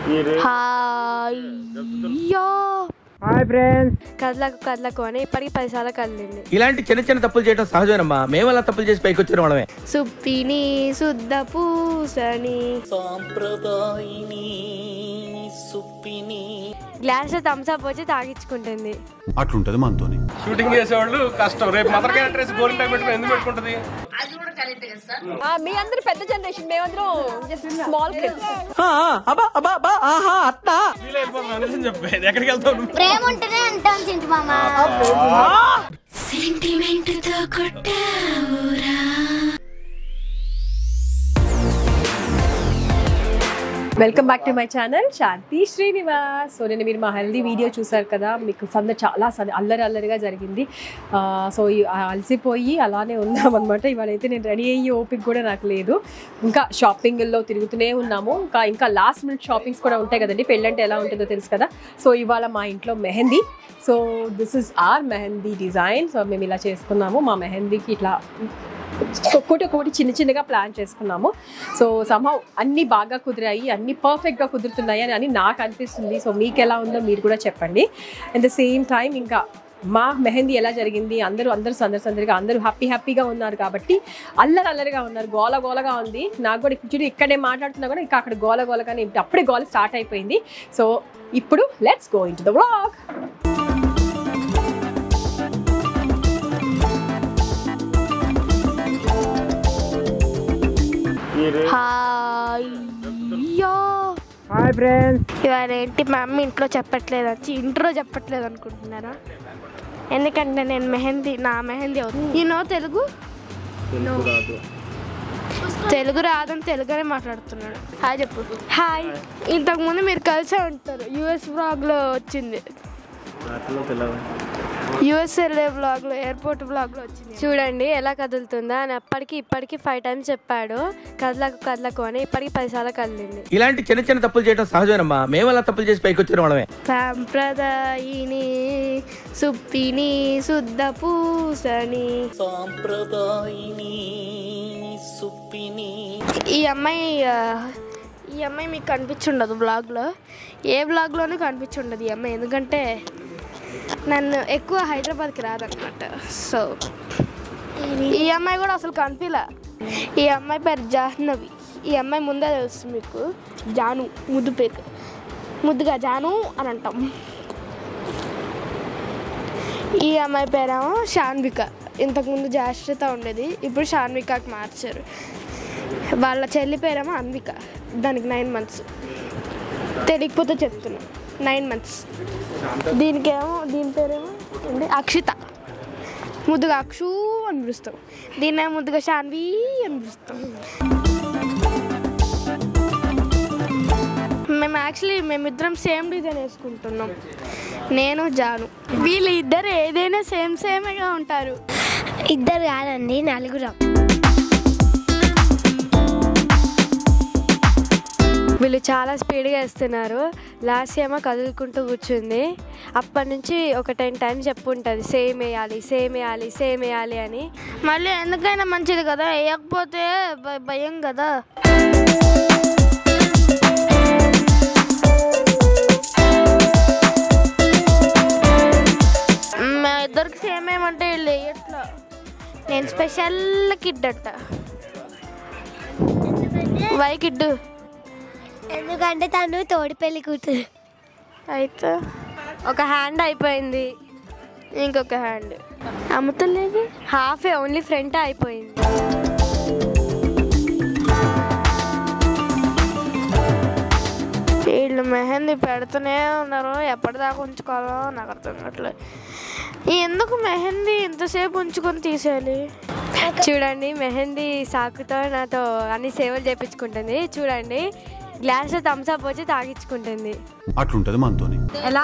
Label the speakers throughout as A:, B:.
A: Hi
B: friends,
A: కదలకు అని ఇప్పటికి 10 సార్లు కదిలింది.
C: ఇలాంటి చిన్న చిన్న తప్పులు చేయడం సహజమేనమ్మా. మేము అలా తప్పులు చేసి పైకి వచ్చిన వాళ్ళమే.
A: సుప్పిని శుద్ధ పూసని
D: సాంప్రదాయిని సుప్పిని
A: గ్లాస్ లో థమ్స్ అప్ వచ్చి తాగించుకుంటుంది.
E: అట్లుంటది మనతోని.
F: షూటింగ్ చేసేవాళ్ళు కష్టం. రేపు మదర్ క్యారెక్టర్స్ గోల్డ్ టైం పెట్టుకుని ఎందుకు పెట్టుకుంటది?
G: మీ అందరూ పెద్ద జనరేషన్, మేమందరం జస్ట్ స్మాల్ కిడ్స్.
F: ఎక్కడికి వెళ్తావు?
H: ప్రేమ ఉంటేనే అంటాం చింటి మామ. సెంటిమెంట్ తో కొట్టావురా.
G: Welcome back to my channel Shanti Srinivas. So నేను మీరు మా హెల్దీ వీడియో చూసారు కదా, మీకు చాలా అల్లరిగా జరిగింది. సో అలసిపోయి అలానే ఉన్నామన్నమాట. ఇవాళైతే నేను రెడీ అయ్యి ఓపిక కూడా నాకు లేదు. ఇంకా షాపింగ్లో తిరుగుతూనే ఉన్నాము. ఇంకా లాస్ట్ మినిట్ షాపింగ్స్ కూడా ఉంటాయి కదండి. పెళ్ళంటే ఎలా ఉంటుందో తెలుసు కదా. సో ఇవాళ మా ఇంట్లో mehndi. So this is our mehndi design. So మేము ఇలా చేసుకున్నాము. మా మెహందీకి ఇట్లా ఒక్కొక్కటి చిన్నగా ప్లాన్ చేసుకున్నాము. సో సంహౌ అన్నీ బాగా కుదిరాయి, అన్నీ పర్ఫెక్ట్గా కుదురుతున్నాయి అని నాకు అనిపిస్తుంది. సో మీకు ఎలా ఉందో మీరు కూడా చెప్పండి. అట్ ద సేమ్ టైం ఇంకా మా మెహందీ ఎలా జరిగింది, అందరూ సందడిగా అందరూ హ్యాపీగా ఉన్నారు కాబట్టి అల్లరిగా ఉన్నారు. గోలగా ఉంది. నాకు కూడా చూడు ఇక్కడే మాట్లాడుతున్నా కూడా ఇంకా అక్కడ గోలగానే అప్పుడే గోల స్టార్ట్ అయిపోయింది. సో ఇప్పుడు let's go into the vlog.
A: Hi
B: friends,
A: ఇవాళ ఏంటి మా అమ్మ ఇంట్లో ఇంట్రో చెప్పట్లేదు అనుకుంటున్నారా? ఎందుకంటే నేను నా మెహందీ అవుతుంది. తెలుగు రాదని తెలుగునే మాట్లాడుతున్నాడు. హాయ్ చెప్పు. హాయ్. ఇంతకుముందు మీరు కలిసే ఉంటారు. యూఎస్ వ్లాగ్లో వచ్చింది. యూఎస్ఎల్ఏ వ్లాగ్లో, ఎయిర్పోర్ట్ వ్లాగ్లో వచ్చింది. చూడండి ఎలా కదులుతుందా అని ఇప్పటికి 5 times చెప్పాడు. కదలకు అని ఇప్పటికి 10 సార్లు కదిలింది.
C: ఇలాంటి చిన్న చిన్న తప్పులు చేయడం సహజమేనమ్మా. మేము అలా తప్పులు చేసి పైకి వచ్చిన వాళ్ళమే.
A: సాంప్రదాయిని సుప్పిని శుద్ధ పూసని
D: సాంప్రదాయిని సుప్పిని.
A: ఈ అమ్మాయి మీకు కనిపించుండదు బ్లాగ్లో. ఏ బ్లాగ్లోనూ కనిపించుండదు ఈ అమ్మాయి. ఎందుకంటే నన్ను ఎక్కువ హైదరాబాద్కి రాదనమాట. సో ఈ అమ్మాయి కూడా అసలు కనిపించలే. ఈ అమ్మాయి పేరు జాహ్నవి. ఈ అమ్మాయి ముందే తెలుస్తుంది మీకు. జాను ముద్దు పేరు, ముద్దుగా జాను అని అంటాం. ఈ అమ్మాయి పేరేమో శాన్విక. ఇంతకుముందు జాశ్రిత ఉండేది, ఇప్పుడు శాన్వికకి మార్చారు. వాళ్ళ చెల్లి పేరేమో అన్విక. దానికి 9 months. తెలియకపోతే చెప్తున్నా, 9 months. దీని పేరేమో అక్షిత. ముద్దుగా అక్షు అని పిలుస్తాం. దీన్నే ముద్దుగా శాన్వి అని పిలుస్తాం. మేమిద్దరం సేమ్ డిజైన్ వేసుకుంటున్నాం, నేను జాను. వీళ్ళు ఇద్దరు ఏదైనా సేమ్గా ఉంటారు.
H: ఇద్దరు కాదండి, 4.
A: వీళ్ళు చాలా స్పీడ్గా వేస్తున్నారు. లాస్ట్ ఏమో కదులుకుంటూ కూర్చుంది. అప్పటి నుంచి ఒక 10 times చెప్పుంటుంది సేమ్ వేయాలి అని. మళ్ళీ ఎందుకైనా మంచిది కదా, వేయకపోతే భయం కదా. మా ఇద్దరికి సేమ్ ఏమంటే వీళ్ళు వేయట్లా. నేను స్పెషల్ కిడ్ అంట. Why kid?
H: ఎందుకంటే తను తోడి పెళ్లి కూతురు.
A: అయితే ఒక హ్యాండ్ అయిపోయింది, ఇంకొక హ్యాండ్ అమ్ముతలేదు. హాఫే ఓన్లీ ఫ్రంట్ అయిపోయింది. వీళ్ళు మెహందీ పెడుతూనే ఉన్నారు. ఎప్పటిదాకా ఉంచుకోవాలో నాకు అర్థం కావట్లేదు. ఎందుకు మెహందీ ఇంతసేపు ఉంచుకొని తీసేయాలి? చూడండి మెహందీ సాకుతో నాతో అన్ని సేవలు చేయించుకుంటుంది. చూడండి గ్లాస్లో థమ్స్ అప్ వచ్చి తాగించుకుంటుంది.
E: అట్లుంటది మనతోని.
A: ఎలా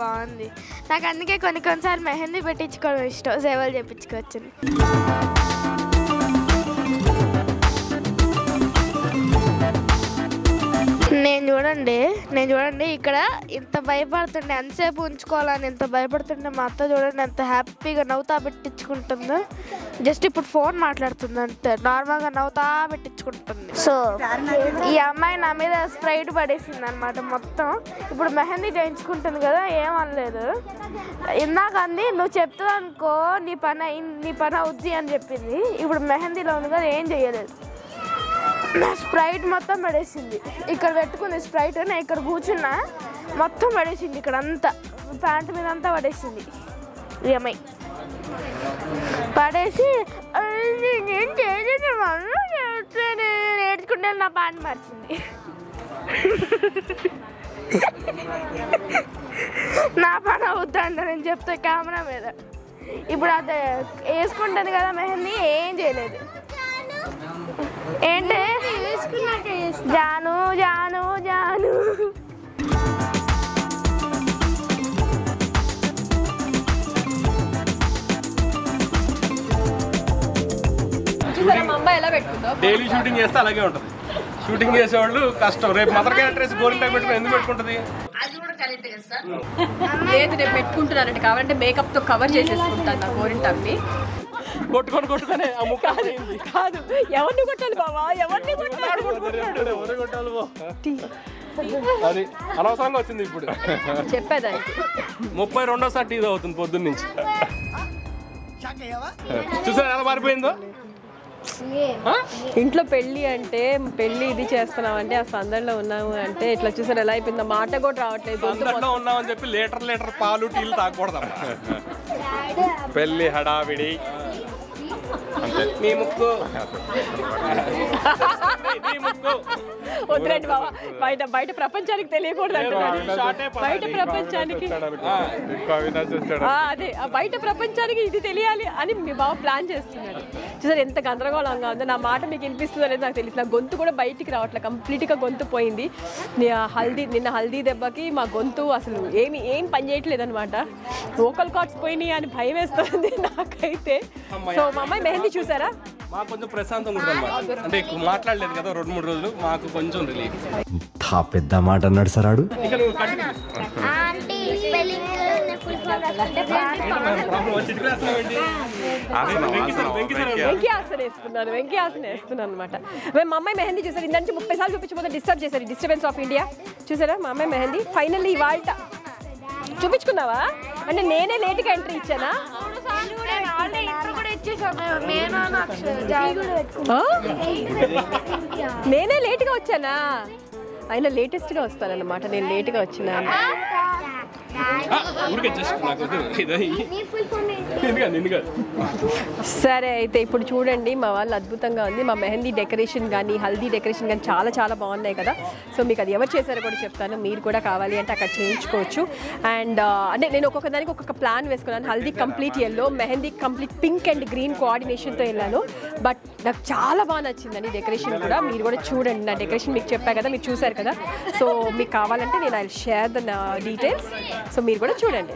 A: బాగుంది. నాకు అందుకే కొన్నిసార్లు మెహందీ పెట్టించుకోవడం ఇష్టం, సేవలు చేయించుకోవచ్చు. నేను చూడండి ఇక్కడ ఇంత భయపడుతుండే ఎంతసేపు ఉంచుకోవాలని ఎంత భయపడుతుండే మా అత్త చూడండి ఎంత హ్యాపీగా నవ్వుతా పెట్టించుకుంటుందో. జస్ట్ ఇప్పుడు ఫోన్ మాట్లాడుతుంది అంతే, నార్మల్గా నవ్వుతా పెట్టించుకుంటుంది. సో ఈ అమ్మాయి నా మీద స్ప్రైట్ పడేసింది అనమాట మొత్తం. ఇప్పుడు మెహందీ చేయించుకుంటుంది కదా, ఏమనలేదు. ఇందాక అంది నువ్వు చెప్తావు అనుకో నీ పని అవుద్ది అని చెప్పింది. ఇప్పుడు మెహందీలో ఉంది కదా, ఏం చేయలేదు. నా స్ప్రైట్ మొత్తం పడేసింది. ఇక్కడ పెట్టుకుంది స్ప్రైట్, నేను ఇక్కడ కూర్చున్నా మొత్తం పడేసింది. ఇక్కడ అంతా ప్యాంట్ మీద అంతా పడేసింది ఈ అమ్మాయి. పడేసి నేను నేర్చుకుంటే నా ప్యాంట్ మార్చింది. నా పని అవుతుందంట నేను చెప్తే కెమెరా మీద. ఇప్పుడు అది వేసుకుంటుంది కదా మెహందీ, ఏం చేయలేదు. ఏంటి జాను జాను జాను
F: డైలీ షూటింగ్ చేస్తే అలాగే ఉంటుంది. షూటింగ్ చేసేవాళ్ళు కష్టం. రేపు మదర్ క్యారెక్టర్స్ గోల్డెన్ టైం పెట్టుకుని ఎందుకు పెట్టుకుంటుంది?
G: లేదు నేను పెట్టుకుంటున్నానండి, కావాలంటే మేకప్ తో కవర్ చేసేసుకుంటాను నా గోరింటాన్ని.
F: కొట్టుకొని ఆ ముక్క
G: కాదు, ఎవరిని కొట్టాలి బావా, ఎవరిని కొట్టాలి?
F: అది అనవసరంగా వచ్చింది. ఇప్పుడు
G: చెప్పేదానికి
F: 32వ టీ అవుతుంది పొద్దున్న నుంచి. చూసారు ఎలా మారిపోయిందో.
G: ఇంట్లో పెళ్లి అంటే పెళ్లి ఇది చేస్తున్నాం అంటే ఆ సందడిలో ఉన్నాము అంటే ఇట్లా చూసారు ఎలా అయిపోయిందో, మాట కూడా రావట్లేదు.
F: సందడిలో ఉన్నామని చెప్పి లీటర్ పాలు టీలు తాగకూడదు. పెళ్లి హడావిడి మీ ముక్కు
G: వద్దురండి బాబా, బయట ప్రపంచానికి తెలియకూడదు అంటున్నాడు. బయట ప్రపంచానికి అదే బయట ప్రపంచానికి ఇది తెలియాలి అని మీ బావ ప్లాన్ చేస్తున్నాడు. చూసారు ఎంత గందరగోళంగా ఉందో. నా మాట మీకు వినిపిస్తుందో లేదో నాకు తెలియదు. నా గొంతు కూడా బయటికి రావట్లేదు, కంప్లీట్గా గొంతు పోయింది. నిన్న హల్దీ దెబ్బకి మా గొంతు అసలు ఏం పని చేయట్లేదు అనమాట. వోకల్ కార్డ్స్ పోయినాయి అని భయం వేస్తుంది నాకైతే. సో మా అమ్మాయి మెహందీ చూసారా,
F: మాకు కొంచెం ప్రశాంతంగా ఉంటుంది అనమాట. అంటే ఎక్కువ మాట్లాడలేదు కదా 2-3 రోజులు, మాకు కొంచెం రిలీఫ్.
B: పెద్ద మాట అన్నాడు సార్ ఆడు.
F: ఇక నువ్వు కంటిన్యూ.
G: వెంకీ ఆసన వేస్తున్నాను అనమాట. మేము మా అమ్మాయి మెహందీ చూసారు, ఇంత నుంచి 30 సార్లు చూపించబోతే డిస్టర్బ్ చేశారు. డిస్టర్బెన్స్ ఆఫ్ ఇండియా చూసారా మా అమ్మాయి మెహందీ. ఫైనల్లీ ఇవాళ చూపించుకున్నావా అంటే నేనే లేట్గా ఎంట్రీ ఇచ్చానా? నేనే లేట్గా వచ్చానా? అయినా లేటెస్ట్గా వస్తానన్నమాట, నేను లేట్గా వచ్చినా. సరే అయితే ఇప్పుడు చూడండి మా వాళ్ళు అద్భుతంగా ఉంది. మా మెహందీ డెకరేషన్ కానీ హల్దీ డెకరేషన్ కానీ చాలా చాలా బాగున్నాయి కదా. సో మీకు అది ఎవరు చేశారో కూడా చెప్తాను, మీరు కూడా కావాలి అంటే అక్కడ చేయించుకోవచ్చు. అండ్ అంటే నేను ఒక్కొక్క దానికి ఒక్కొక్క ప్లాన్ వేసుకున్నాను. Haldi complete yellow, mehendi complete pink and green కోఆర్డినేషన్తో వెళ్ళాను. బట్ నాకు చాలా బాగా నచ్చిందండి డెకరేషన్ కూడా. మీరు కూడా చూడండి, నా డెకరేషన్ మీకు చెప్పా కదా, మీరు చూసారు కదా. సో మీకు కావాలంటే నేను I share the details, so మీరు కూడా చూడండి.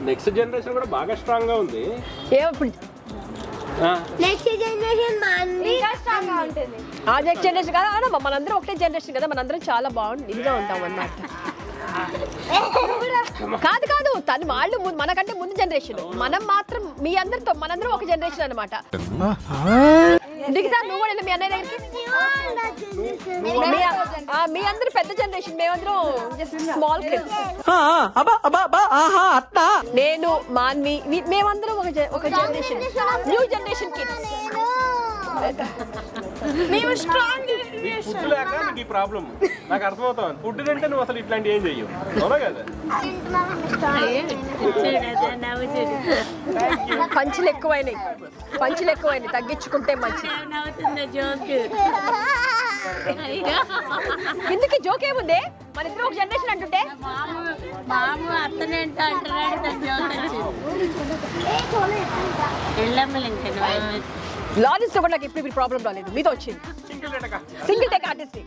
F: నెక్స్ట్ జనరేషన్ కూడా బాగా స్ట్రాంగ్ గా ఉంది.
H: నెక్స్ట్ జనరేషన్ స్ట్రాంగ్ గా ఉంటుంది.
G: ఆ నెక్స్ట్ జనరేషన్ కదా, మనందరం ఒకటే జనరేషన్ కదా, మనందరం చాలా బాగుంది ఇదిగా ఉంటాం అన్నమాట. కాదు కాదు తను వాళ్ళు మనకంటే ముందు జనరేషన్, మనం మాత్రం మీ అందరితో మనందరం ఒక జనరేషన్ అనమాట. దిగుతా నువ్వు కూడా మీ అన్నయ్య దగ్గరికి. మీ అందరూ పెద్ద జనరేషన్, మేమందరం జస్ట్ స్మాల్ కిడ్స్. నేను మాన్వి మేమందరం ఒక జనరేషన్, న్యూ జనరేషన్ కిడ్స్.
A: మేము స్ట్రాంగ్
F: ఫుడ్ లేక నీకు ఈ ప్రాబ్లం నాకు అర్థమవుతాను. ఫుడ్ అంటే నువ్వు అసలు ఇట్లాంటి ఏం చెయ్యవు, అవునా కదా?
G: పంచులు ఎక్కువైనాయి, తగ్గించుకుంటే మంచిది. ఎందుకు జోక్ ఏముంది, మన ఇద్దరు ఒక జనరేషన్ అంటుంటే. లారెన్స్ తో కూడా నాకు ఇప్పుడు ప్రాబ్లం రాలేదు, మీతో వచ్చింది. సింగిల్ టేక్ ఆర్టిస్ట్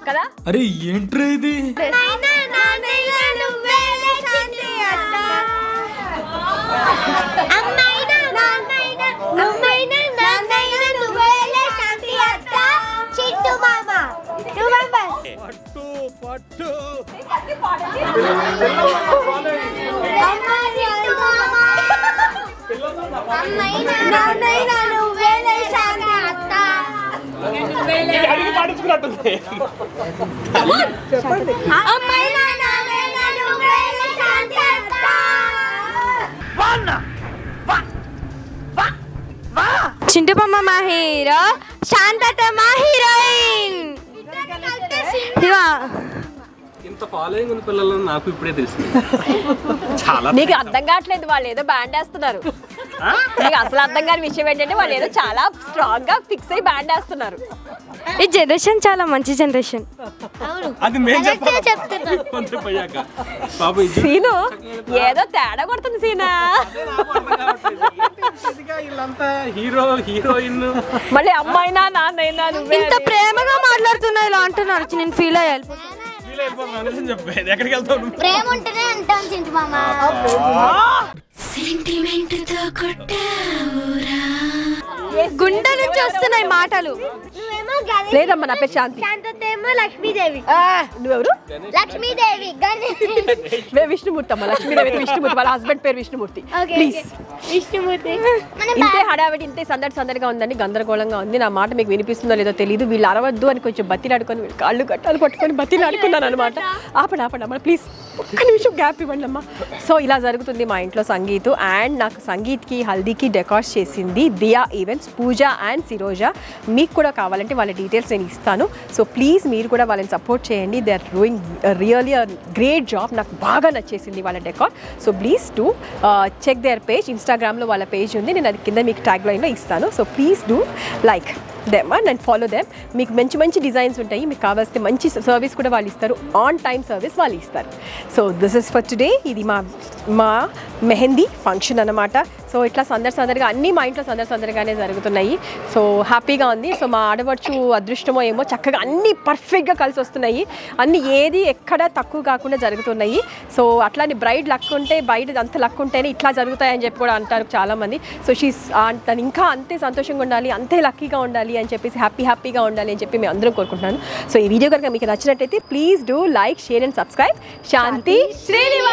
G: కదా.
C: అరే ఏంట్రా ఇది?
F: అడిగి పాటించుకున్నట్టుంది.
A: చింటు బొమ్మ మా హీరో, శాంతత మా హీరోయిన్.
F: ఇంత ఫాలోయింగ్ ఉన్న పిల్లలు నాకు ఇప్పుడే తెలిసింది. చాలా
G: నీకు అర్థం కావట్లేదు, వాళ్ళు ఏదో బ్యాండ్ వేస్తున్నారు. నీకు అసలు అర్థం కాని విషయం ఏంటంటే వాళ్ళు ఏదో చాలా స్ట్రాంగ్ గా ఫిక్స్ అయ్యి బ్యాండ్ వేస్తున్నారు.
A: ఈ జనరేషన్ చాలా మంచి జనరేషన్.
F: అది మేము
G: సీను ఏదో తేడా కొడుతుంది సీనా.
F: వీళ్ళంతా హీరో హీరోయిన్,
G: మళ్ళీ అమ్మాయినా నాన్నైనా
A: ఇంత ప్రేమగా మాట్లాడుతున్నా ఇలా అంటున్నారు, నేను ఫీల్ అయ్యాలి.
F: ఎక్కడికి వెళ్తావు?
H: ప్రేమ ఉంటేనే అంటాం చింటు మామ.
A: గుండె నుంచి వస్తున్నాయి మాటలు.
G: లేదమ్మా నా పేరు శాంతి.
H: శాంతతేమో లక్ష్మీదేవి.
G: నువ్వెవరు?
H: లక్ష్మీదేవి
G: విష్ణుమూర్తి అమ్మ. లక్ష్మీదేవి విష్ణుమూర్తి, వాళ్ళ హస్బెండ్ పేరు విష్ణుమూర్తి. ప్లీజ్
H: విష్ణుమూర్తి.
G: ఇంతే హడావిడి, ఇంతే సందడిగా ఉందండి, గందరగోళంగా ఉంది. నా మాట మీకు వినిపిస్తుందో లేదో తెలియదు. వీళ్ళు అరవద్దు అని కొంచెం బతిలాడుకొని కాళ్ళు గట్టాలు పట్టుకొని బతిలాడుకున్నాను అనమాట. ఆపండి ప్లీజ్, ఒక్క నిమిషం గ్యాప్ ఇవ్వండి అమ్మా. సో ఇలా జరుగుతుంది మా ఇంట్లో సంగీత్. అండ్ నాకు సంగీత్కి హల్దీకి డెకార్స్ చేసింది దియా ఈవెంట్స్, పూజ అండ్ సిరోజా. మీకు కూడా కావాలంటే వాళ్ళ డీటెయిల్స్ నేను ఇస్తాను. సో ప్లీజ్ మీరు కూడా వాళ్ళని సపోర్ట్ చేయండి. They are doing really great job. నాకు బాగా నచ్చేసింది వాళ్ళ decor. So please to check their page. ఇన్స్టాగ్రామ్లో వాళ్ళ పేజ్ ఉంది, నేను అది కింద మీకు ట్యాగ్ లైన్లో ఇస్తాను. So please do like them and follow them. మీకు మంచి డిజైన్స్ ఉంటాయి, మీకు కావాల్సిన మంచి సర్వీస్ కూడా వాళ్ళు ఇస్తారు, ఆన్ టైమ్ సర్వీస్ వాళ్ళు ఇస్తారు. So this is for today. ఇది మా మెహందీ ఫంక్షన్ అన్నమాట. సో ఇట్లా సందడిగా అన్నీ మా ఇంట్లో సందడిగానే జరుగుతున్నాయి. సో హ్యాపీగా ఉంది. సో మా ఆడవచ్చు అదృష్టమో ఏమో, చక్కగా అన్నీ పర్ఫెక్ట్గా కలిసి వస్తున్నాయి. అన్నీ ఏది ఎక్కడ తక్కువ కాకుండా జరుగుతున్నాయి. సో అట్లానే బ్రైడ్ లక్ ఉంటే, బయట అంత లక్ ఉంటేనే ఇట్లా జరుగుతాయని చెప్పి కూడా అంటారు చాలామంది. సో తను ఇంకా అంతే సంతోషంగా ఉండాలి, అంతే లక్కీగా ఉండాలి అని చెప్పేసి, హ్యాపీగా ఉండాలి అని చెప్పి మేము అందరం కోరుకుంటున్నాను. సో ఈ వీడియో కనుక మీకు నచ్చినట్టయితే please do like, share and subscribe. Shanti Srinivas.